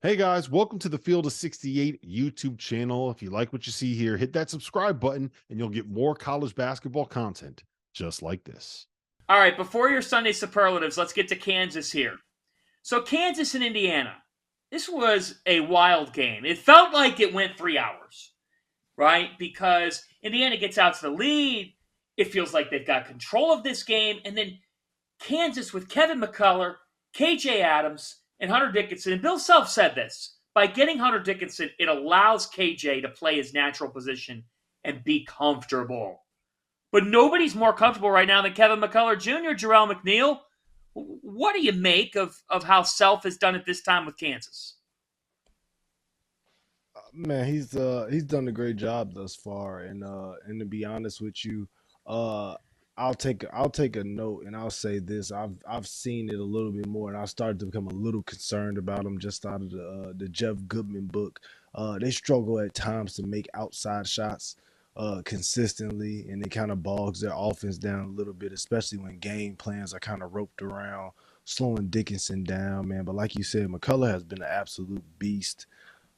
Hey guys, welcome to the Field of 68 YouTube channel. If you like what you see here, hit that subscribe button and you'll get more college basketball content just like this. All right, before your Sunday superlatives, let's get to Kansas here. So, Kansas and Indiana. This was a wild game. It felt like it went 3 hours, right? Because Indiana gets out to the lead. It feels like they've got control of this game. And then Kansas with Kevin McCullough, KJ Adams, and Hunter Dickinson. And Bill Self said this by getting Hunter Dickinson, it allows KJ to play his natural position and be comfortable. But nobody's more comfortable right now than Kevin McCullough Jr., Jerel McNeal. What do you make of how Self has done it this time with Kansas? Man, he's done a great job thus far, and to be honest with you, uh, I'll take a note and I'll say this: I've seen it a little bit more, and I started to become a little concerned about him just out of the Jeff Goodman book. They struggle at times to make outside shots consistently, and it kind of bogs their offense down a little bit, especially when game plans are kind of roped around, slowing Dickinson down, man. But like you said, McCullough has been an absolute beast.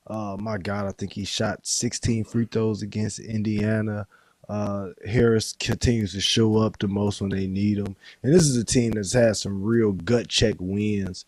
My God, I think he shot 16 free throws against Indiana. Harris continues to show up the most when they need him. And this is a team that's had some real gut check wins,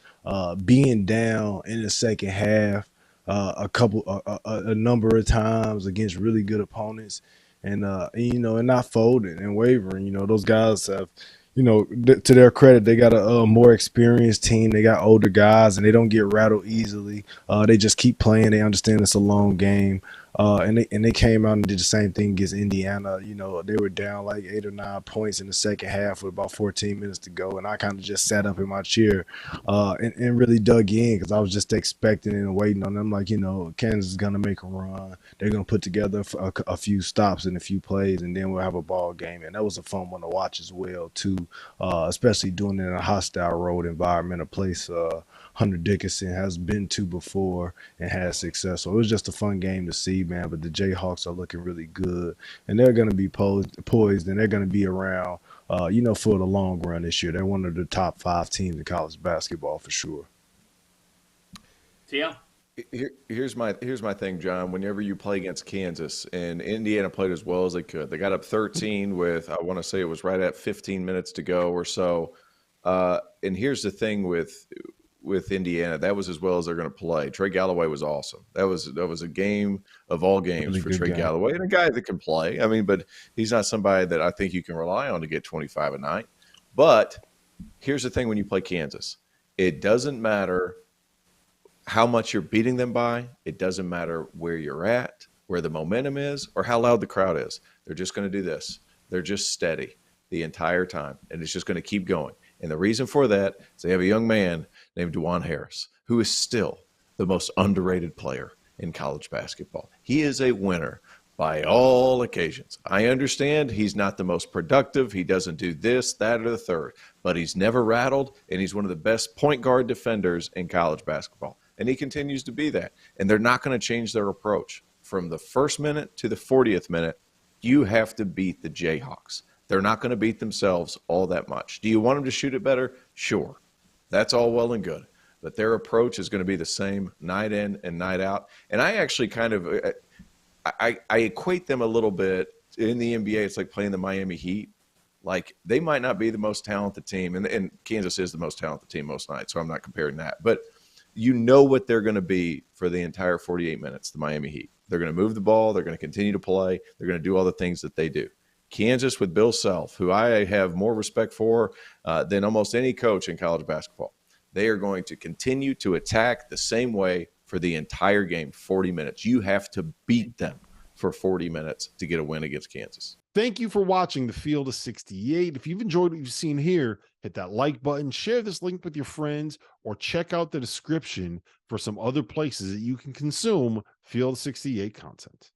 being down in the second half a number of times against really good opponents. And not folding and wavering. Those guys have, to their credit, they got a more experienced team. They got older guys, and they don't get rattled easily. They just keep playing. They understand it's a long game. And they came out and did the same thing against Indiana. They were down like 8 or 9 points in the second half with about 14 minutes to go, and I kind of just sat up in my chair and really dug in because I was just expecting and waiting on them. Like, Kansas is gonna make a run. They're gonna put together a few stops and a few plays, and then we'll have a ball game. And that was a fun one to watch as well too, especially doing it in a hostile road environment, a place Hunter Dickinson has been to before and had success. So it was just a fun game to see, man. But the Jayhawks are looking really good, and they're going to be poised, and they're going to be around, for the long run this year. They're one of the top 5 teams in college basketball for sure. Yeah. Here's my thing, John. Whenever you play against Kansas and Indiana played as well as they could, they got up 13 with, I want to say it was right at 15 minutes to go or so. And here's the thing with Indiana, that was as well as they're going to play. Trey Galloway was awesome. That was a game of all games Really for good Trey game. Galloway, and a guy that can play. I mean, but he's not somebody that I think you can rely on to get 25 a night. But here's the thing: when you play Kansas, it doesn't matter how much you're beating them by. It doesn't matter where you're at, where the momentum is, or how loud the crowd is. They're just going to do this. They're just steady the entire time, and it's just going to keep going. And the reason for that is they have a young man named DeJuan Harris, who is still the most underrated player in college basketball. He is a winner by all occasions. I understand he's not the most productive. He doesn't do this, that, or the third, but he's never rattled, and he's one of the best point guard defenders in college basketball. And he continues to be that. And they're not going to change their approach. From the first minute to the 40th minute, you have to beat the Jayhawks. They're not going to beat themselves all that much. Do you want them to shoot it better? Sure. That's all well and good. But their approach is going to be the same night in and night out. And I actually kind of I equate them a little bit in the NBA. It's like playing the Miami Heat. Like, they might not be the most talented team, and Kansas is the most talented team most nights, so I'm not comparing that. But you know what they're going to be for the entire 48 minutes, the Miami Heat. They're going to move the ball. They're going to continue to play. They're going to do all the things that they do. Kansas with Bill Self, who I have more respect for than almost any coach in college basketball. They are going to continue to attack the same way for the entire game, 40 minutes. You have to beat them for 40 minutes to get a win against Kansas. Thank you for watching the Field of 68. If you've enjoyed what you've seen here, hit that like button, share this link with your friends, or check out the description for some other places that you can consume Field of 68 content.